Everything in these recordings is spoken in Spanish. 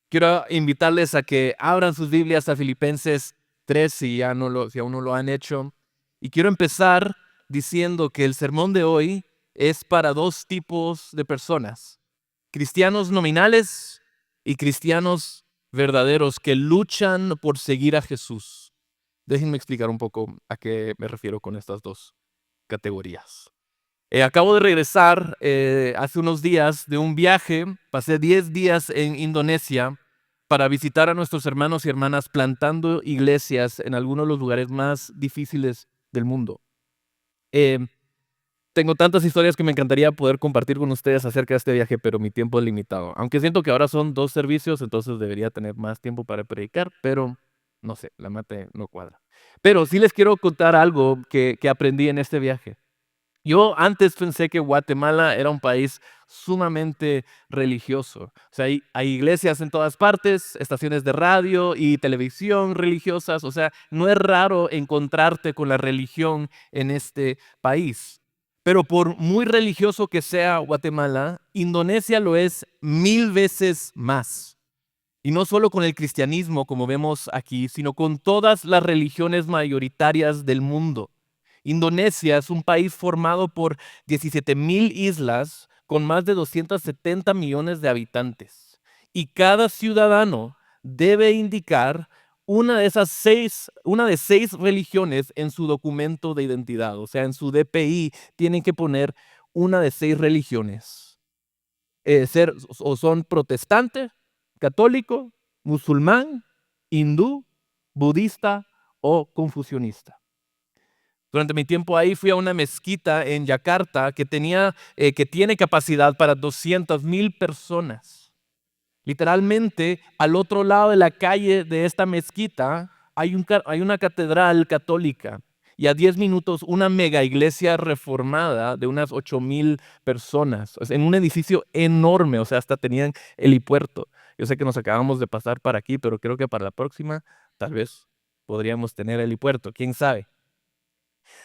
Quiero invitarles a que abran sus Biblias a Filipenses 3 si aún no lo han hecho. Y quiero empezar diciendo que el sermón de hoy es para dos tipos de personas: cristianos nominales y cristianos verdaderos que luchan por seguir a Jesús. Déjenme explicar un poco a qué me refiero con estas dos categorías. Acabo de regresar hace unos días de un viaje. Pasé 10 días en Indonesia para visitar a nuestros hermanos y hermanas plantando iglesias en algunos de los lugares más difíciles del mundo. Eh, Tengo tantas historias que me encantaría poder compartir con ustedes acerca de este viaje, pero mi tiempo es limitado. Aunque siento que ahora son 2 servicios, entonces debería tener más tiempo para predicar, pero no sé, la mate no cuadra. Pero sí les quiero contar algo que aprendí en este viaje. Yo antes pensé que Guatemala era un país sumamente religioso. O sea, hay iglesias en todas partes, estaciones de radio y televisión religiosas. O sea, no es raro encontrarte con la religión en este país. Pero por muy religioso que sea Guatemala, Indonesia lo es 1000 veces más. Y no solo con el cristianismo, como vemos aquí, sino con todas las religiones mayoritarias del mundo. Indonesia es un país formado por 17,000 islas con más de 270 millones de habitantes. Y cada ciudadano debe indicar una de 6 religiones en su documento de identidad. O sea, en su DPI tienen que poner una de 6 religiones. Son protestante, católico, musulmán, hindú, budista o confucionista. Durante mi tiempo ahí fui a una mezquita en Yakarta que tiene capacidad para 200,000 personas. Literalmente, al otro lado de la calle de esta mezquita hay una catedral católica y a 10 minutos una mega iglesia reformada de unas 8,000 personas, o sea, en un edificio enorme. O sea, hasta tenían helipuerto. Yo sé que nos acabamos de pasar para aquí, pero creo que para la próxima tal vez podríamos tener helipuerto, quién sabe.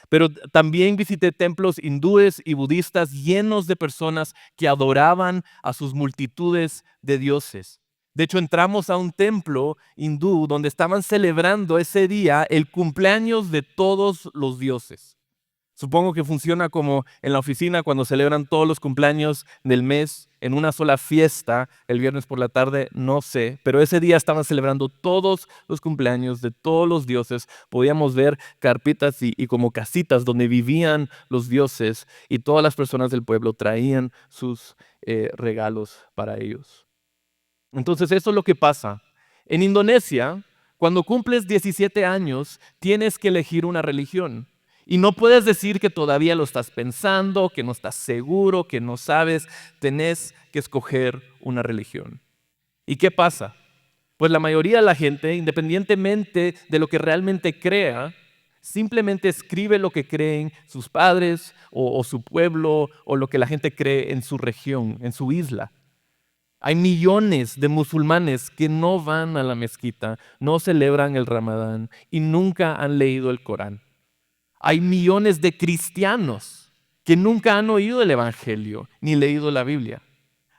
Pero también visité templos hindúes y budistas llenos de personas que adoraban a sus multitudes de dioses. De hecho, entramos a un templo hindú donde estaban celebrando ese día el cumpleaños de todos los dioses. Supongo que funciona como en la oficina cuando celebran todos los cumpleaños del mes en una sola fiesta el viernes por la tarde, no sé, pero ese día estaban celebrando todos los cumpleaños de todos los dioses. Podíamos ver carpitas y como casitas donde vivían los dioses, y todas las personas del pueblo traían sus regalos para ellos. Entonces eso es lo que pasa. En Indonesia, cuando cumples 17 años, tienes que elegir una religión. Y no puedes decir que todavía lo estás pensando, que no estás seguro, que no sabes. Tenés que escoger una religión. ¿Y qué pasa? Pues la mayoría de la gente, independientemente de lo que realmente crea, simplemente escribe lo que creen sus padres o su pueblo, o lo que la gente cree en su región, en su isla. Hay millones de musulmanes que no van a la mezquita, no celebran el Ramadán y nunca han leído el Corán. Hay millones de cristianos que nunca han oído el Evangelio ni leído la Biblia.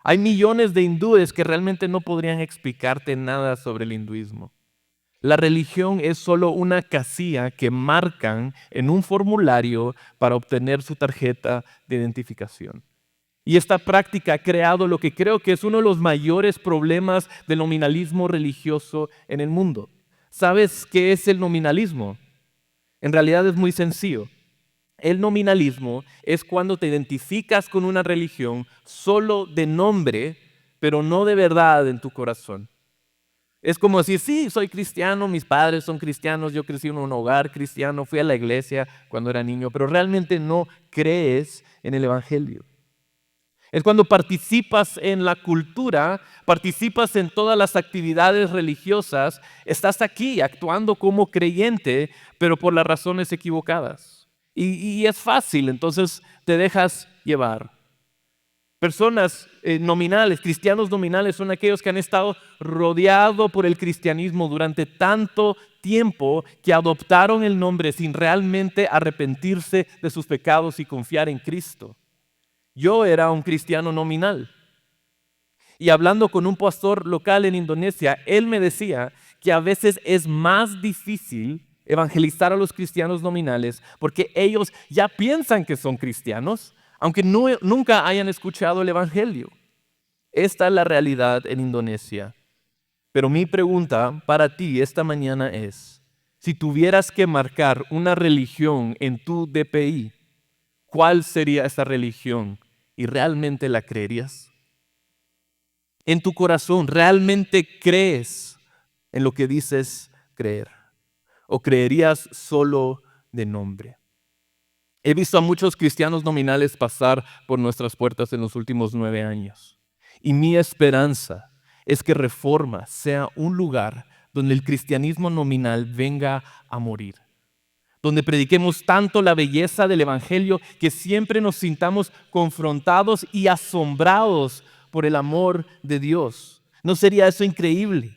Hay millones de hindúes que realmente no podrían explicarte nada sobre el hinduismo. La religión es solo una casilla que marcan en un formulario para obtener su tarjeta de identificación. Y esta práctica ha creado lo que creo que es uno de los mayores problemas del nominalismo religioso en el mundo. ¿Sabes qué es el nominalismo? En realidad es muy sencillo. El nominalismo es cuando te identificas con una religión solo de nombre, pero no de verdad en tu corazón. Es como decir, sí, soy cristiano, mis padres son cristianos, yo crecí en un hogar cristiano, fui a la iglesia cuando era niño, pero realmente no crees en el Evangelio. Es cuando participas en la cultura, participas en todas las actividades religiosas, estás aquí actuando como creyente, pero por las razones equivocadas. Y es fácil, entonces te dejas llevar. Personas nominales, cristianos nominales, son aquellos que han estado rodeados por el cristianismo durante tanto tiempo que adoptaron el nombre sin realmente arrepentirse de sus pecados y confiar en Cristo. Yo era un cristiano nominal. Y hablando con un pastor local en Indonesia, él me decía que a veces es más difícil evangelizar a los cristianos nominales porque ellos ya piensan que son cristianos, aunque nunca hayan escuchado el evangelio. Esta es la realidad en Indonesia. Pero mi pregunta para ti esta mañana es, si tuvieras que marcar una religión en tu DPI, ¿cuál sería esa religión? ¿Y realmente la creerías? En tu corazón, ¿realmente crees en lo que dices creer? ¿O creerías solo de nombre? He visto a muchos cristianos nominales pasar por nuestras puertas en los últimos 9 años. Y mi esperanza es que Reforma sea un lugar donde el cristianismo nominal venga a morir. Donde prediquemos tanto la belleza del Evangelio que siempre nos sintamos confrontados y asombrados por el amor de Dios. ¿No sería eso increíble?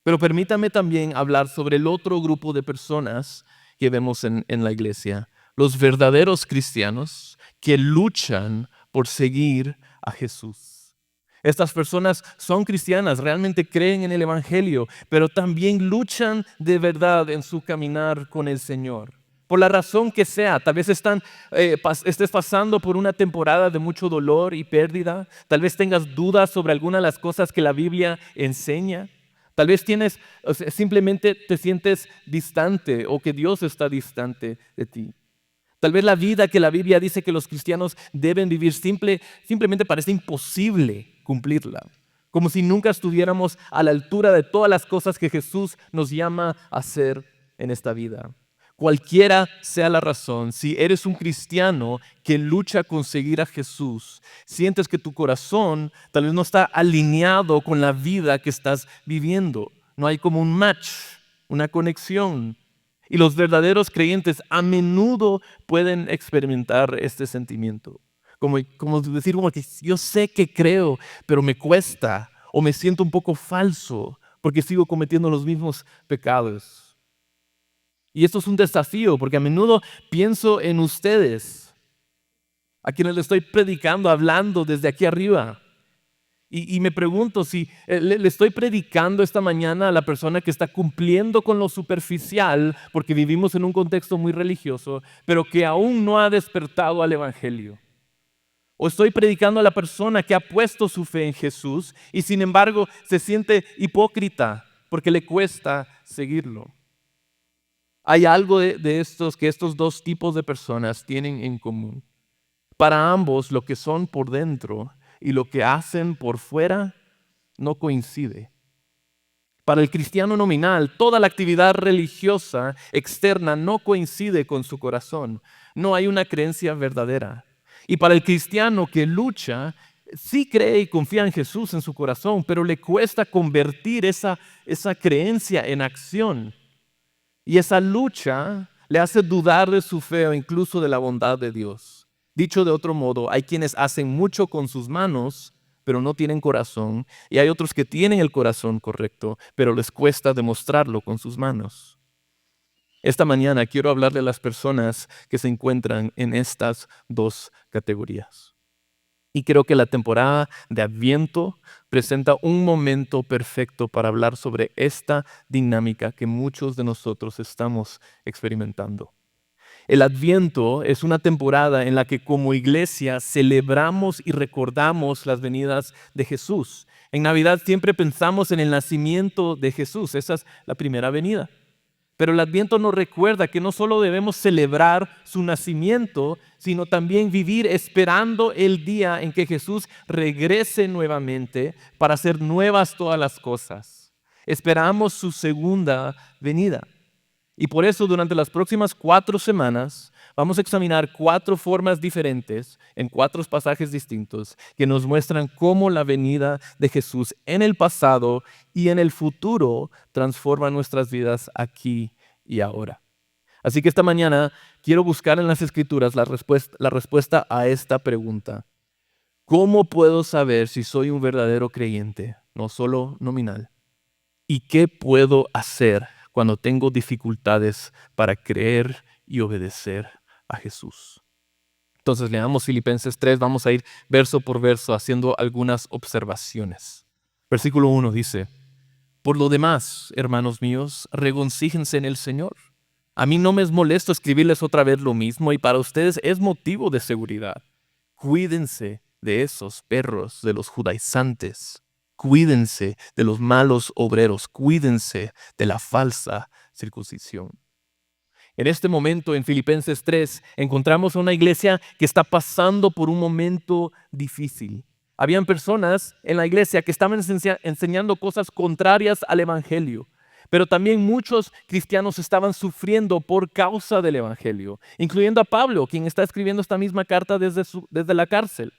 Pero permítame también hablar sobre el otro grupo de personas que vemos en la iglesia, los verdaderos cristianos que luchan por seguir a Jesús. Estas personas son cristianas, realmente creen en el Evangelio, pero también luchan de verdad en su caminar con el Señor. Por la razón que sea, tal vez estés pasando por una temporada de mucho dolor y pérdida, tal vez tengas dudas sobre alguna de las cosas que la Biblia enseña. Tal vez simplemente te sientes distante o que Dios está distante de ti. Tal vez la vida que la Biblia dice que los cristianos deben vivir simplemente parece imposible cumplirla. Como si nunca estuviéramos a la altura de todas las cosas que Jesús nos llama a hacer en esta vida. Cualquiera sea la razón, si eres un cristiano que lucha con seguir a Jesús, sientes que tu corazón tal vez no está alineado con la vida que estás viviendo. No hay como un match, una conexión. Y los verdaderos creyentes a menudo pueden experimentar este sentimiento. Como decir, como que yo sé que creo, pero me cuesta o me siento un poco falso porque sigo cometiendo los mismos pecados. Y esto es un desafío porque a menudo pienso en ustedes, a quienes le estoy predicando, hablando desde aquí arriba. Y me pregunto si le estoy predicando esta mañana a la persona que está cumpliendo con lo superficial, porque vivimos en un contexto muy religioso, pero que aún no ha despertado al Evangelio. O estoy predicando a la persona que ha puesto su fe en Jesús y sin embargo se siente hipócrita porque le cuesta seguirlo. Hay algo de estos que estos dos tipos de personas tienen en común. Para ambos, lo que son por dentro y lo que hacen por fuera no coincide. Para el cristiano nominal, toda la actividad religiosa externa no coincide con su corazón. No hay una creencia verdadera. Y para el cristiano que lucha, sí cree y confía en Jesús en su corazón, pero le cuesta convertir esa creencia en acción. Y esa lucha le hace dudar de su fe o incluso de la bondad de Dios. Dicho de otro modo, hay quienes hacen mucho con sus manos, pero no tienen corazón, y hay otros que tienen el corazón correcto, pero les cuesta demostrarlo con sus manos. Esta mañana quiero hablarle a las personas que se encuentran en estas dos categorías. Y creo que la temporada de Adviento presenta un momento perfecto para hablar sobre esta dinámica que muchos de nosotros estamos experimentando. El Adviento es una temporada en la que como iglesia celebramos y recordamos las venidas de Jesús. En Navidad siempre pensamos en el nacimiento de Jesús, esa es la primera venida. Pero el Adviento nos recuerda que no solo debemos celebrar su nacimiento, sino también vivir esperando el día en que Jesús regrese nuevamente para hacer nuevas todas las cosas. Esperamos su segunda venida. Y por eso durante las próximas 4 semanas vamos a examinar 4 formas diferentes en 4 pasajes distintos que nos muestran cómo la venida de Jesús en el pasado y en el futuro transforma nuestras vidas aquí y ahora. Así que esta mañana quiero buscar en las Escrituras la respuesta a esta pregunta. ¿Cómo puedo saber si soy un verdadero creyente, no solo nominal? ¿Y qué puedo hacer cuando tengo dificultades para creer y obedecer a Jesús? Entonces leamos Filipenses 3, vamos a ir verso por verso haciendo algunas observaciones. Versículo 1 dice: por lo demás, hermanos míos, regocíjense en el Señor. A mí no me es molesto escribirles otra vez lo mismo y para ustedes es motivo de seguridad. Cuídense de esos perros, de los judaizantes. Cuídense de los malos obreros. Cuídense de la falsa circuncisión. En este momento, en Filipenses 3, encontramos una iglesia que está pasando por un momento difícil. Habían personas en la iglesia que estaban enseñando cosas contrarias al evangelio, pero también muchos cristianos estaban sufriendo por causa del evangelio, incluyendo a Pablo, quien está escribiendo esta misma carta desde la cárcel.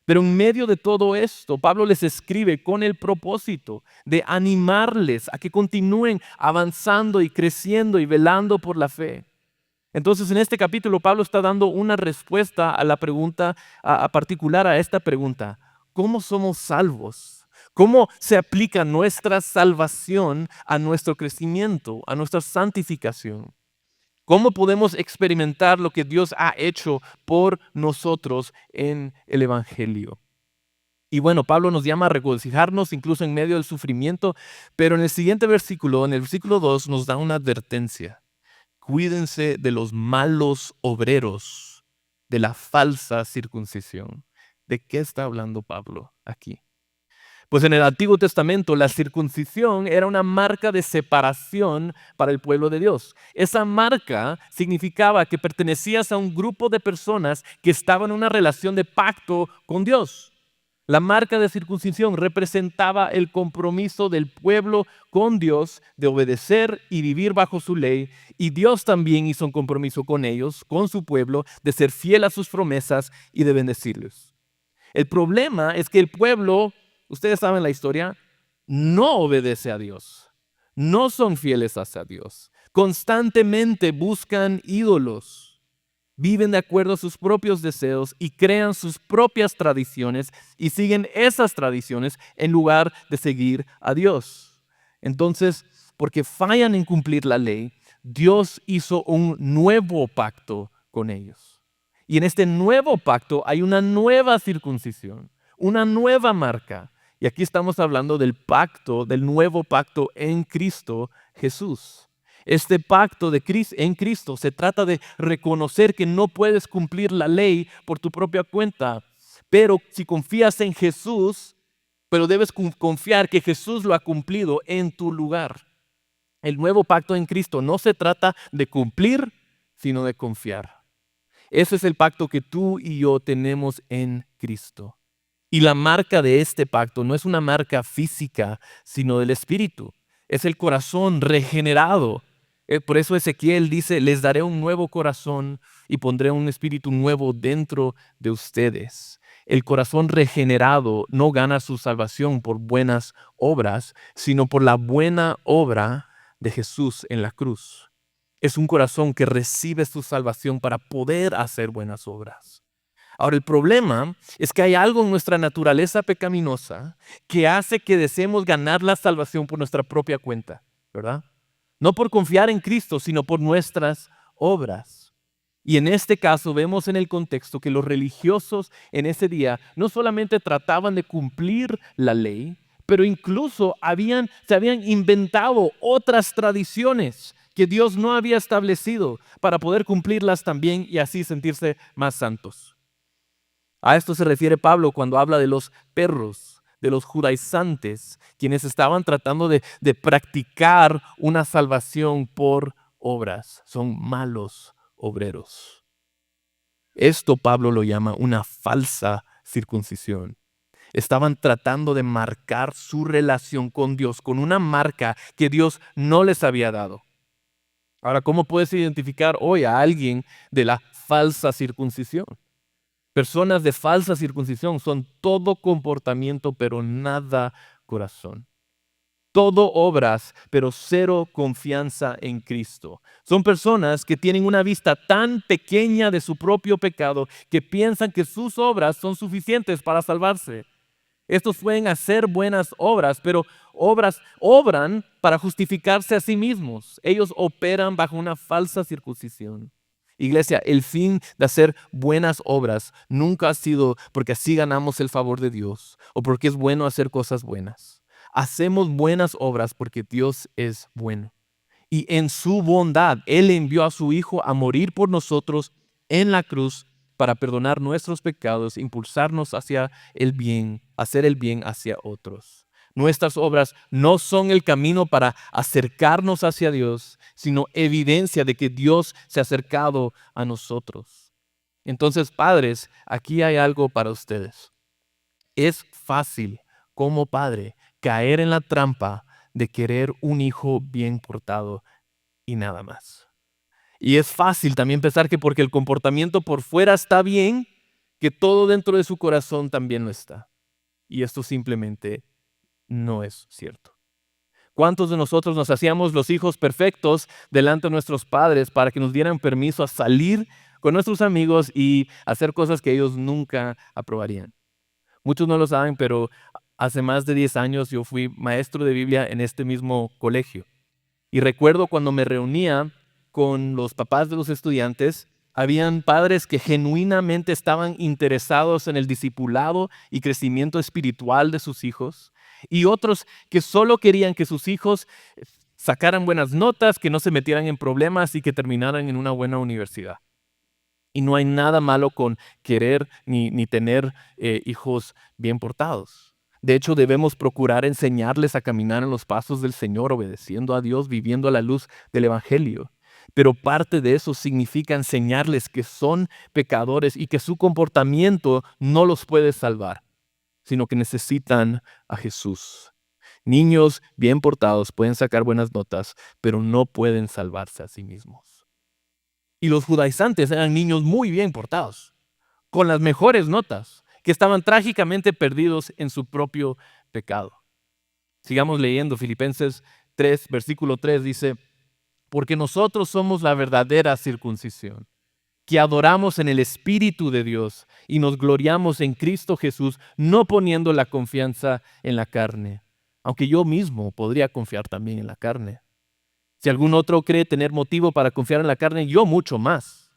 Pero en medio de todo esto, Pablo les escribe con el propósito de animarles a que continúen avanzando y creciendo y velando por la fe. Entonces, en este capítulo, Pablo está dando una respuesta a la pregunta, a particular a esta pregunta: ¿cómo somos salvos? ¿Cómo se aplica nuestra salvación a nuestro crecimiento, a nuestra santificación? ¿Cómo podemos experimentar lo que Dios ha hecho por nosotros en el Evangelio? Y bueno, Pablo nos llama a regocijarnos incluso en medio del sufrimiento, pero en el siguiente versículo, en el versículo 2, nos da una advertencia. Cuídense de los malos obreros, de la falsa circuncisión. ¿De qué está hablando Pablo aquí? Pues en el Antiguo Testamento la circuncisión era una marca de separación para el pueblo de Dios. Esa marca significaba que pertenecías a un grupo de personas que estaban en una relación de pacto con Dios. La marca de circuncisión representaba el compromiso del pueblo con Dios de obedecer y vivir bajo su ley, y Dios también hizo un compromiso con ellos, con su pueblo, de ser fiel a sus promesas y de bendecirlos. El problema es que el pueblo, ustedes saben la historia, no obedece a Dios, no son fieles hacia Dios, constantemente buscan ídolos. Viven de acuerdo a sus propios deseos y crean sus propias tradiciones y siguen esas tradiciones en lugar de seguir a Dios. Entonces, porque fallan en cumplir la ley, Dios hizo un nuevo pacto con ellos. Y en este nuevo pacto hay una nueva circuncisión, una nueva marca. Y aquí estamos hablando del pacto, del nuevo pacto en Cristo Jesús. Este pacto en Cristo se trata de reconocer que no puedes cumplir la ley por tu propia cuenta, pero si confías en Jesús, pero debes confiar que Jesús lo ha cumplido en tu lugar. El nuevo pacto en Cristo no se trata de cumplir, sino de confiar. Ese es el pacto que tú y yo tenemos en Cristo. Y la marca de este pacto no es una marca física, sino del Espíritu. Es el corazón regenerado. Por eso Ezequiel dice: les daré un nuevo corazón y pondré un espíritu nuevo dentro de ustedes. El corazón regenerado no gana su salvación por buenas obras, sino por la buena obra de Jesús en la cruz. Es un corazón que recibe su salvación para poder hacer buenas obras. Ahora, el problema es que hay algo en nuestra naturaleza pecaminosa que hace que deseemos ganar la salvación por nuestra propia cuenta, ¿verdad? No por confiar en Cristo, sino por nuestras obras. Y en este caso vemos en el contexto que los religiosos en ese día no solamente trataban de cumplir la ley, pero incluso se habían inventado otras tradiciones que Dios no había establecido para poder cumplirlas también y así sentirse más santos. A esto se refiere Pablo cuando habla de los perros, de los judaizantes, quienes estaban tratando de practicar una salvación por obras. Son malos obreros. Esto Pablo lo llama una falsa circuncisión. Estaban tratando de marcar su relación con Dios con una marca que Dios no les había dado. Ahora, ¿cómo puedes identificar hoy a alguien de la falsa circuncisión? Personas de falsa circuncisión son todo comportamiento, pero nada corazón. Todo obras, pero cero confianza en Cristo. Son personas que tienen una vista tan pequeña de su propio pecado que piensan que sus obras son suficientes para salvarse. Estos pueden hacer buenas obras, pero obran para justificarse a sí mismos. Ellos operan bajo una falsa circuncisión. Iglesia, el fin de hacer buenas obras nunca ha sido porque así ganamos el favor de Dios o porque es bueno hacer cosas buenas. Hacemos buenas obras porque Dios es bueno. Y en su bondad, Él envió a su Hijo a morir por nosotros en la cruz para perdonar nuestros pecados, impulsarnos hacia el bien, hacer el bien hacia otros. Nuestras obras no son el camino para acercarnos hacia Dios, sino evidencia de que Dios se ha acercado a nosotros. Entonces, padres, aquí hay algo para ustedes. Es fácil, como padre, caer en la trampa de querer un hijo bien portado y nada más. Y es fácil también pensar que porque el comportamiento por fuera está bien, que todo dentro de su corazón también lo está. Y esto simplemente no es cierto. ¿Cuántos de nosotros nos hacíamos los hijos perfectos delante de nuestros padres para que nos dieran permiso a salir con nuestros amigos y hacer cosas que ellos nunca aprobarían? Muchos no lo saben, pero hace más de 10 años yo fui maestro de Biblia en este mismo colegio. Y recuerdo cuando me reunía con los papás de los estudiantes, habían padres que genuinamente estaban interesados en el discipulado y crecimiento espiritual de sus hijos, y otros que solo querían que sus hijos sacaran buenas notas, que no se metieran en problemas y que terminaran en una buena universidad. Y no hay nada malo con querer ni tener hijos bien portados. De hecho, debemos procurar enseñarles a caminar en los pasos del Señor, obedeciendo a Dios, viviendo a la luz del Evangelio. Pero parte de eso significa enseñarles que son pecadores y que su comportamiento no los puede salvar, sino que necesitan a Jesús. Niños bien portados pueden sacar buenas notas, pero no pueden salvarse a sí mismos. Y los judaizantes eran niños muy bien portados, con las mejores notas, que estaban trágicamente perdidos en su propio pecado. Sigamos leyendo. Filipenses 3, versículo 3 dice: porque nosotros somos la verdadera circuncisión, que adoramos en el Espíritu de Dios y nos gloriamos en Cristo Jesús, no poniendo la confianza en la carne, aunque yo mismo podría confiar también en la carne. Si algún otro cree tener motivo para confiar en la carne, yo mucho más.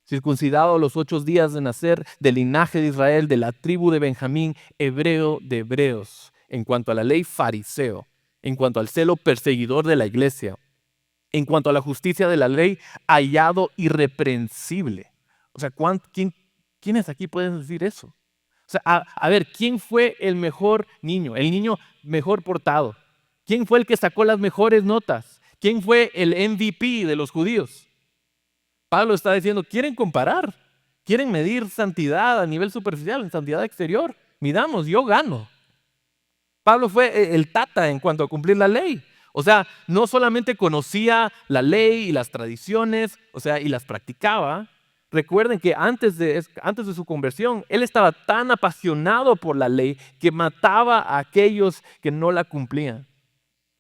Circuncidado a los 8 días de nacer, del linaje de Israel, de la tribu de Benjamín, hebreo de hebreos, en cuanto a la ley fariseo, en cuanto al celo perseguidor de la iglesia, en cuanto a la justicia de la ley, hallado irreprensible. O sea, ¿quiénes aquí pueden decir eso? O sea, a ver, ¿quién fue el mejor niño? El niño mejor portado. ¿Quién fue el que sacó las mejores notas? ¿Quién fue el MVP de los judíos? Pablo está diciendo, ¿quieren comparar? ¿Quieren medir santidad a nivel superficial, en santidad exterior? Midamos, yo gano. Pablo fue el tata en cuanto a cumplir la ley. O sea, no solamente conocía la ley y las tradiciones, o sea, y las practicaba. Recuerden que antes de su conversión, él estaba tan apasionado por la ley que mataba a aquellos que no la cumplían.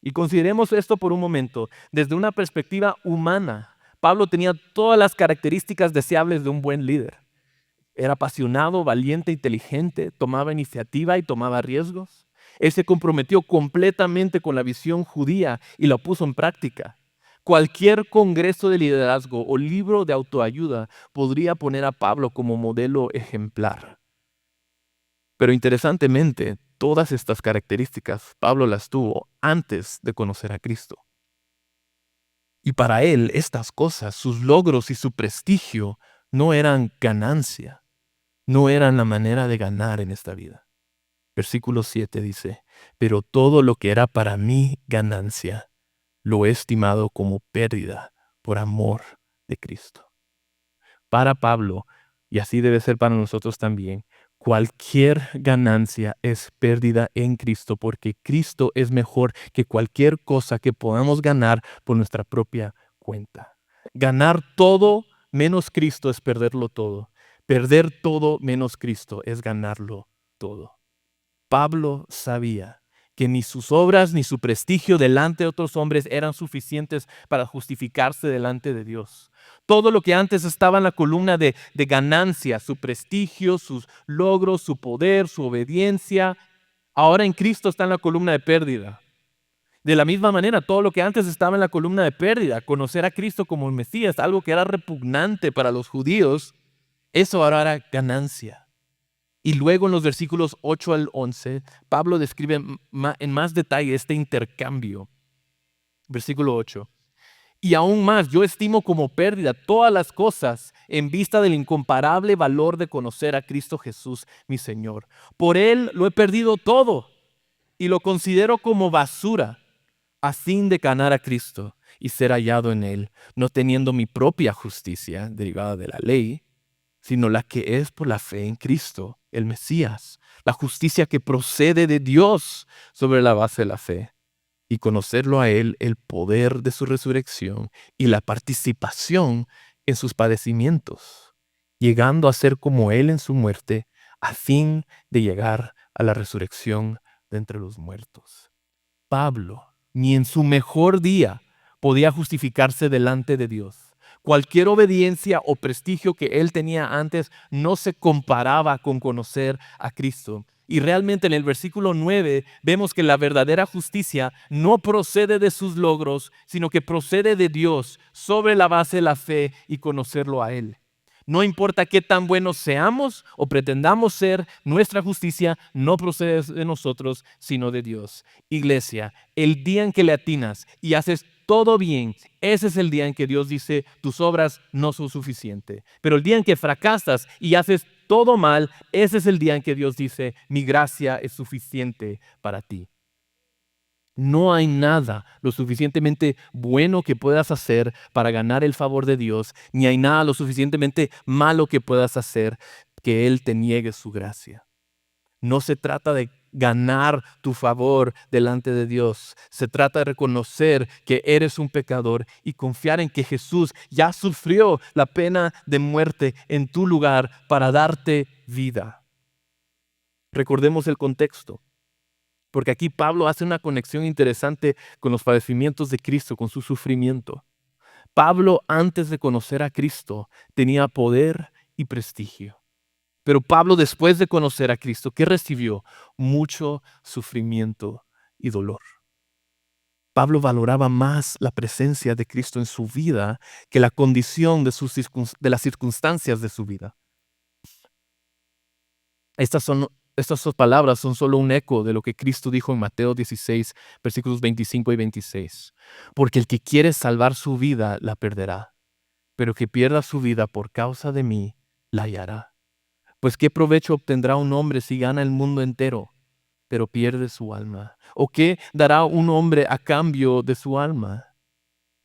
Y consideremos esto por un momento, desde una perspectiva humana. Pablo tenía todas las características deseables de un buen líder. Era apasionado, valiente, inteligente, tomaba iniciativa y tomaba riesgos. Él se comprometió completamente con la visión judía y la puso en práctica. Cualquier congreso de liderazgo o libro de autoayuda podría poner a Pablo como modelo ejemplar. Pero interesantemente, todas estas características Pablo las tuvo antes de conocer a Cristo. Y para él, estas cosas, sus logros y su prestigio, no eran ganancia, no eran la manera de ganar en esta vida. Versículo 7 dice: pero todo lo que era para mí ganancia, lo he estimado como pérdida por amor de Cristo. Para Pablo, y así debe ser para nosotros también, cualquier ganancia es pérdida en Cristo, porque Cristo es mejor que cualquier cosa que podamos ganar por nuestra propia cuenta. Ganar todo menos Cristo es perderlo todo. Perder todo menos Cristo es ganarlo todo. Pablo sabía que ni sus obras ni su prestigio delante de otros hombres eran suficientes para justificarse delante de Dios. Todo lo que antes estaba en la columna de ganancia, su prestigio, sus logros, su poder, su obediencia, ahora en Cristo está en la columna de pérdida. De la misma manera, todo lo que antes estaba en la columna de pérdida, conocer a Cristo como el Mesías, algo que era repugnante para los judíos, eso ahora era ganancia. Y luego en los versículos 8 al 11, Pablo describe en más detalle este intercambio. Versículo 8. Y aún más, yo estimo como pérdida todas las cosas en vista del incomparable valor de conocer a Cristo Jesús, mi Señor. Por Él lo he perdido todo y lo considero como basura, a fin de ganar a Cristo y ser hallado en Él, no teniendo mi propia justicia derivada de la ley, sino la que es por la fe en Cristo, el Mesías, la justicia que procede de Dios sobre la base de la fe, y conocerlo a Él, el poder de su resurrección y la participación en sus padecimientos, llegando a ser como Él en su muerte, a fin de llegar a la resurrección de entre los muertos. Pablo, ni en su mejor día, podía justificarse delante de Dios. Cualquier obediencia o prestigio que él tenía antes no se comparaba con conocer a Cristo. Y realmente en el versículo 9 vemos que la verdadera justicia no procede de sus logros, sino que procede de Dios sobre la base de la fe y conocerlo a Él. No importa qué tan buenos seamos o pretendamos ser, nuestra justicia no procede de nosotros, sino de Dios. Iglesia, el día en que le atinas y haces todo bien, ese es el día en que Dios dice, tus obras no son suficientes. Pero el día en que fracasas y haces todo mal, ese es el día en que Dios dice, mi gracia es suficiente para ti. No hay nada lo suficientemente bueno que puedas hacer para ganar el favor de Dios, ni hay nada lo suficientemente malo que puedas hacer que Él te niegue su gracia. No se trata de ganar tu favor delante de Dios. Se trata de reconocer que eres un pecador y confiar en que Jesús ya sufrió la pena de muerte en tu lugar para darte vida. Recordemos el contexto. Porque aquí Pablo hace una conexión interesante con los padecimientos de Cristo, con su sufrimiento. Pablo, antes de conocer a Cristo, tenía poder y prestigio. Pero Pablo, después de conocer a Cristo, ¿qué recibió? Mucho sufrimiento y dolor. Pablo valoraba más la presencia de Cristo en su vida que la condición de las circunstancias de su vida. Estas palabras son solo un eco de lo que Cristo dijo en Mateo 16, versículos 25 y 26. Porque el que quiere salvar su vida la perderá, pero el que pierda su vida por causa de mí la hallará. Pues ¿qué provecho obtendrá un hombre si gana el mundo entero, pero pierde su alma? ¿O qué dará un hombre a cambio de su alma?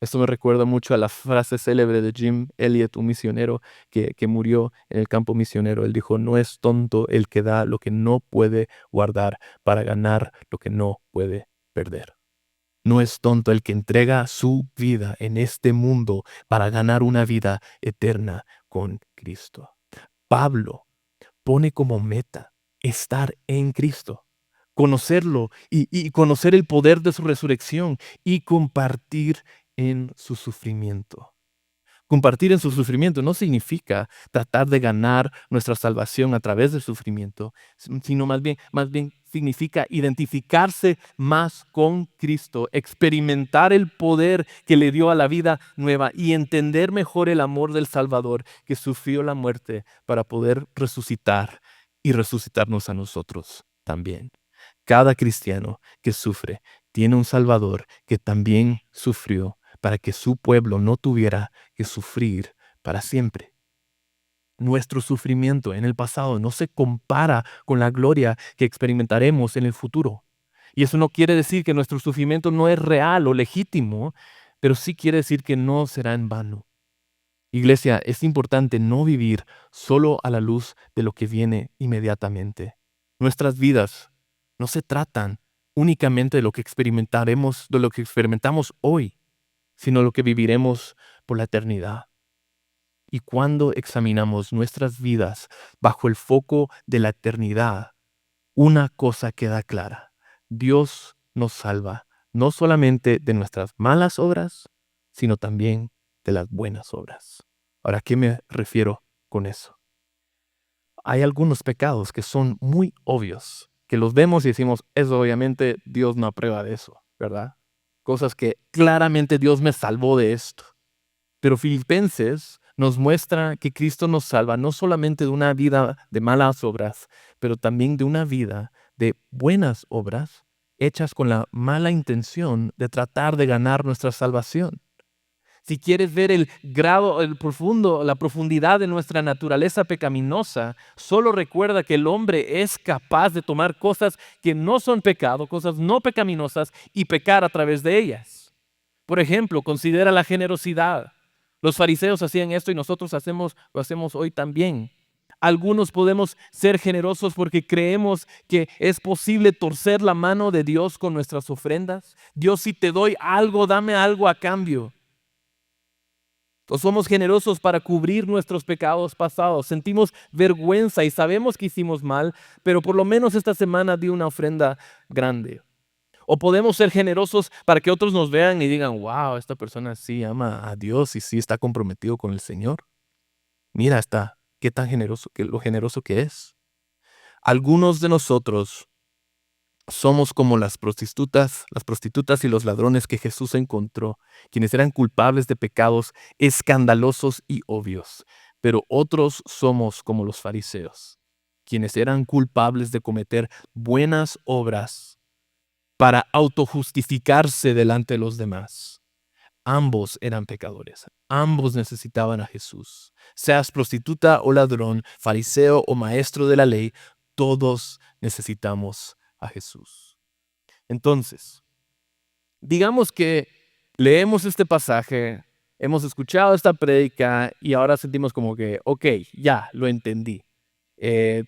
Esto me recuerda mucho a la frase célebre de Jim Elliot, un misionero que murió en el campo misionero. Él dijo, no es tonto el que da lo que no puede guardar para ganar lo que no puede perder. No es tonto el que entrega su vida en este mundo para ganar una vida eterna con Cristo. Pablo pone como meta estar en Cristo, conocerlo y conocer el poder de su resurrección y compartir en su sufrimiento. Compartir en su sufrimiento no significa tratar de ganar nuestra salvación a través del sufrimiento, sino más bien significa identificarse más con Cristo, experimentar el poder que le dio a la vida nueva y entender mejor el amor del Salvador que sufrió la muerte para poder resucitar y resucitarnos a nosotros también. Cada cristiano que sufre tiene un Salvador que también sufrió para que su pueblo no tuviera que sufrir para siempre. Nuestro sufrimiento en el pasado no se compara con la gloria que experimentaremos en el futuro. Y eso no quiere decir que nuestro sufrimiento no es real o legítimo, pero sí quiere decir que no será en vano. Iglesia, es importante no vivir solo a la luz de lo que viene inmediatamente. Nuestras vidas no se tratan únicamente de lo que experimentamos hoy, sino lo que viviremos por la eternidad. Y cuando examinamos nuestras vidas bajo el foco de la eternidad, una cosa queda clara. Dios nos salva no solamente de nuestras malas obras, sino también de las buenas obras. Ahora, ¿a qué me refiero con eso? Hay algunos pecados que son muy obvios, que los vemos y decimos, eso obviamente Dios no aprueba de eso, ¿verdad? cosas que claramente Dios me salvó de esto. Pero Filipenses nos muestra que Cristo nos salva no solamente de una vida de malas obras, pero también de una vida de buenas obras hechas con la mala intención de tratar de ganar nuestra salvación. Si quieres ver el grado, el profundo, la profundidad de nuestra naturaleza pecaminosa, solo recuerda que el hombre es capaz de tomar cosas que no son pecado, cosas no pecaminosas, y pecar a través de ellas. Por ejemplo, considera la generosidad. Los fariseos hacían esto y nosotros lo hacemos hoy también. Algunos podemos ser generosos porque creemos que es posible torcer la mano de Dios con nuestras ofrendas. Dios, si te doy algo, dame algo a cambio. O somos generosos para cubrir nuestros pecados pasados. Sentimos vergüenza y sabemos que hicimos mal, pero por lo menos esta semana di una ofrenda grande. O podemos ser generosos para que otros nos vean y digan, wow, esta persona sí ama a Dios y sí está comprometido con el Señor. Mira, qué tan generoso, lo generoso que es. Algunos de nosotros somos como las prostitutas y los ladrones que Jesús encontró, quienes eran culpables de pecados escandalosos y obvios. Pero otros somos como los fariseos, quienes eran culpables de cometer buenas obras para autojustificarse delante de los demás. Ambos eran pecadores, ambos necesitaban a Jesús. Seas prostituta o ladrón, fariseo o maestro de la ley, todos necesitamos a Jesús. Entonces, digamos que leemos este pasaje, hemos escuchado esta prédica y ahora sentimos como que, ok, ya, lo entendí.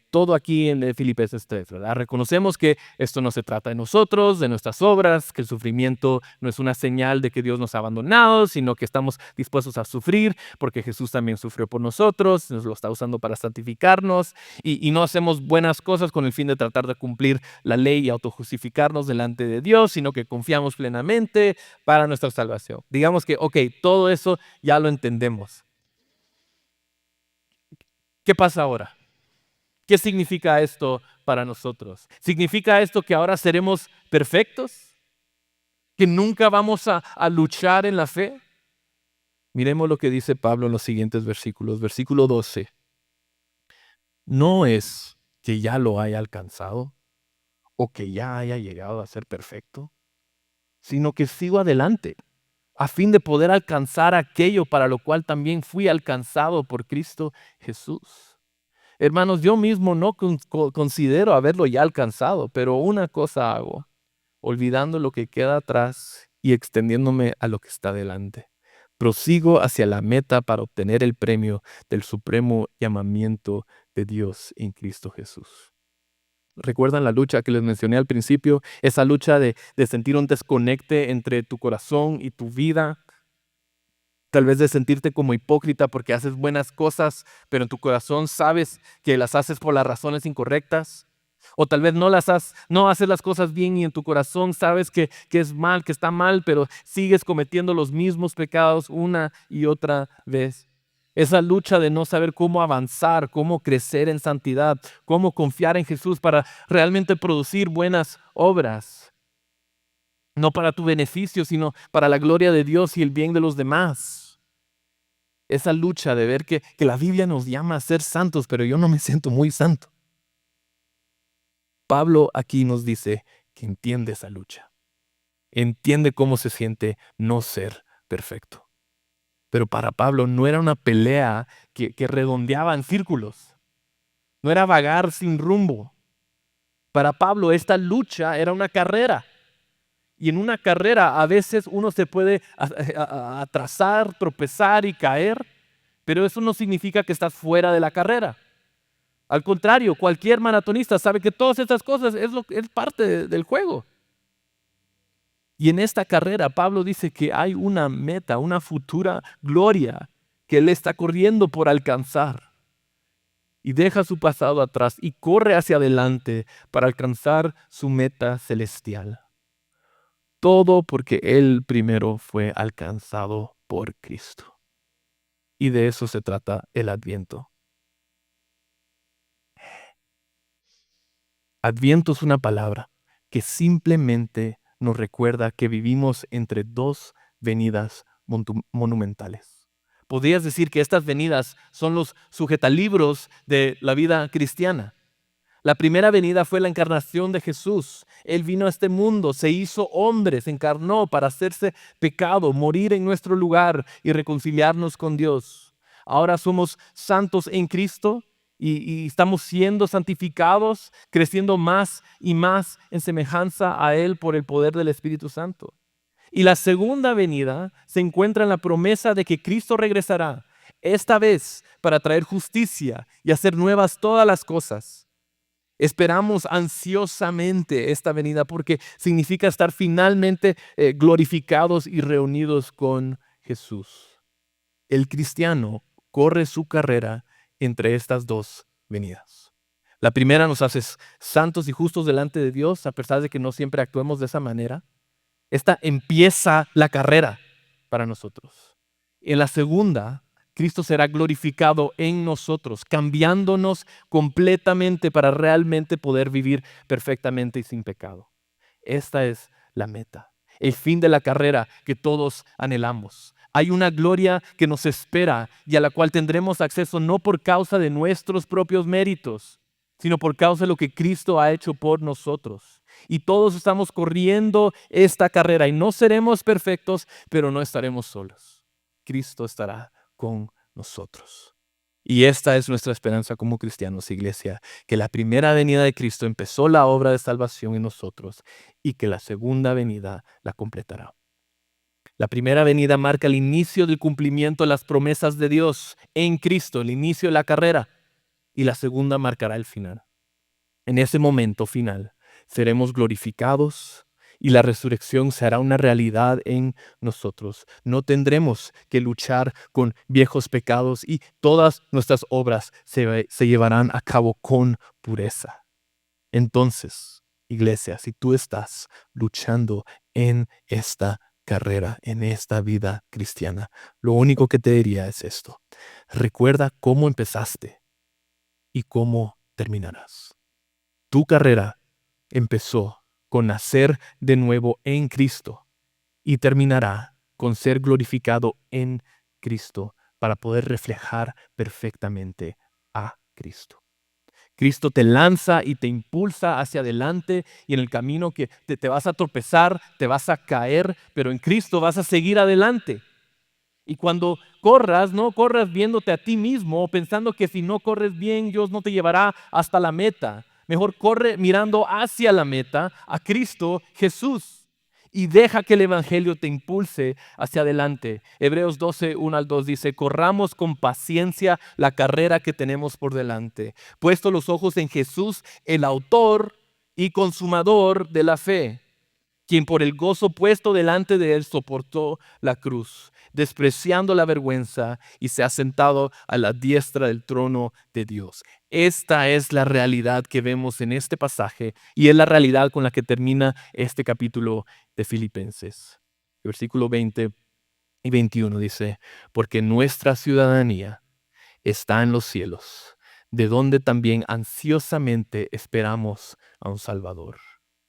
Todo aquí en Filipenses 3, ¿verdad? Reconocemos que esto no se trata de nosotros, de nuestras obras, que el sufrimiento no es una señal de que Dios nos ha abandonado, sino que estamos dispuestos a sufrir porque Jesús también sufrió por nosotros, nos lo está usando para santificarnos y no hacemos buenas cosas con el fin de tratar de cumplir la ley y autojustificarnos delante de Dios, sino que confiamos plenamente para nuestra salvación. Digamos que, ok, todo eso ya lo entendemos. ¿Qué pasa ahora? ¿Qué significa esto para nosotros? ¿Significa esto que ahora seremos perfectos? ¿Que nunca vamos a luchar en la fe? Miremos lo que dice Pablo en los siguientes versículos. Versículo 12. No es que ya lo haya alcanzado o que ya haya llegado a ser perfecto, sino que sigo adelante a fin de poder alcanzar aquello para lo cual también fui alcanzado por Cristo Jesús. Hermanos, yo mismo no considero haberlo ya alcanzado, pero una cosa hago, olvidando lo que queda atrás y extendiéndome a lo que está delante. Prosigo hacia la meta para obtener el premio del supremo llamamiento de Dios en Cristo Jesús. ¿Recuerdan la lucha que les mencioné al principio? Esa lucha de sentir un desconecte entre tu corazón y tu vida. Tal vez de sentirte como hipócrita porque haces buenas cosas, pero en tu corazón sabes que las haces por las razones incorrectas. O tal vez no haces las cosas bien y en tu corazón sabes que es mal, que está mal, pero sigues cometiendo los mismos pecados una y otra vez. Esa lucha de no saber cómo avanzar, cómo crecer en santidad, cómo confiar en Jesús para realmente producir buenas obras. No para tu beneficio, sino para la gloria de Dios y el bien de los demás. Esa lucha de ver que la Biblia nos llama a ser santos, pero yo no me siento muy santo. Pablo aquí nos dice que entiende esa lucha. Entiende cómo se siente no ser perfecto. Pero para Pablo no era una pelea que redondeaba en círculos. No era vagar sin rumbo. Para Pablo esta lucha era una carrera. Y en una carrera a veces uno se puede atrasar, tropezar y caer, pero eso no significa que estás fuera de la carrera. Al contrario, cualquier maratonista sabe que todas estas cosas es parte del juego. Y en esta carrera Pablo dice que hay una meta, una futura gloria que él está corriendo por alcanzar. Y deja su pasado atrás y corre hacia adelante para alcanzar su meta celestial. Todo porque él primero fue alcanzado por Cristo. Y de eso se trata el Adviento. Adviento es una palabra que simplemente nos recuerda que vivimos entre dos venidas monumentales. Podrías decir que estas venidas son los sujetalibros de la vida cristiana. La primera venida fue la encarnación de Jesús. Él vino a este mundo, se hizo hombre, se encarnó para hacerse pecado, morir en nuestro lugar y reconciliarnos con Dios. Ahora somos santos en Cristo y estamos siendo santificados, creciendo más y más en semejanza a Él por el poder del Espíritu Santo. Y la segunda venida se encuentra en la promesa de que Cristo regresará, esta vez para traer justicia y hacer nuevas todas las cosas. Esperamos ansiosamente esta venida porque significa estar finalmente glorificados y reunidos con Jesús. El cristiano corre su carrera entre estas dos venidas. La primera nos hace santos y justos delante de Dios, a pesar de que no siempre actuemos de esa manera. Esta empieza la carrera para nosotros. En la segunda, Cristo será glorificado en nosotros, cambiándonos completamente para realmente poder vivir perfectamente y sin pecado. Esta es la meta, el fin de la carrera que todos anhelamos. Hay una gloria que nos espera y a la cual tendremos acceso no por causa de nuestros propios méritos, sino por causa de lo que Cristo ha hecho por nosotros. Y todos estamos corriendo esta carrera y no seremos perfectos, pero no estaremos solos. Cristo estará con nosotros. Y esta es nuestra esperanza como cristianos, iglesia, que la primera venida de Cristo empezó la obra de salvación en nosotros y que la segunda venida la completará. La primera venida marca el inicio del cumplimiento de las promesas de Dios en Cristo, el inicio de la carrera, y la segunda marcará el final. En ese momento final seremos glorificados y la resurrección será una realidad en nosotros. No tendremos que luchar con viejos pecados y todas nuestras obras se llevarán a cabo con pureza. Entonces, iglesia, si tú estás luchando en esta carrera, en esta vida cristiana, lo único que te diría es esto: recuerda cómo empezaste y cómo terminarás. Tu carrera empezó con nacer de nuevo en Cristo y terminará con ser glorificado en Cristo para poder reflejar perfectamente a Cristo. Cristo te lanza y te impulsa hacia adelante y en el camino que te vas a tropezar, te vas a caer, pero en Cristo vas a seguir adelante. Y cuando corras, no corras viéndote a ti mismo, pensando que si no corres bien, Dios no te llevará hasta la meta. Mejor corre mirando hacia la meta, a Cristo Jesús. Y deja que el Evangelio te impulse hacia adelante. Hebreos 12, 1 al 2 dice: corramos con paciencia la carrera que tenemos por delante, puesto los ojos en Jesús, el autor y consumador de la fe, quien por el gozo puesto delante de él soportó la cruz, despreciando la vergüenza, y se ha sentado a la diestra del trono de Dios. Esta es la realidad que vemos en este pasaje y es la realidad con la que termina este capítulo de Filipenses. Versículo 20 y 21 dice: porque nuestra ciudadanía está en los cielos, de donde también ansiosamente esperamos a un Salvador,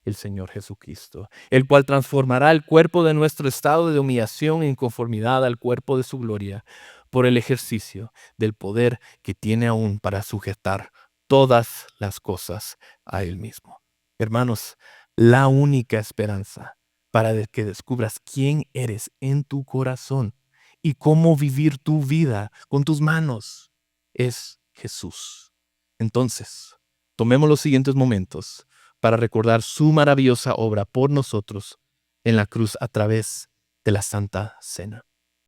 el Señor Jesucristo, el cual transformará el cuerpo de nuestro estado de humillación en conformidad al cuerpo de su gloria, por el ejercicio del poder que tiene aún para sujetar todas las cosas a Él mismo. Hermanos, la única esperanza para que descubras quién eres en tu corazón y cómo vivir tu vida con tus manos es Jesús. Entonces, tomemos los siguientes momentos para recordar su maravillosa obra por nosotros en la cruz a través de la Santa Cena.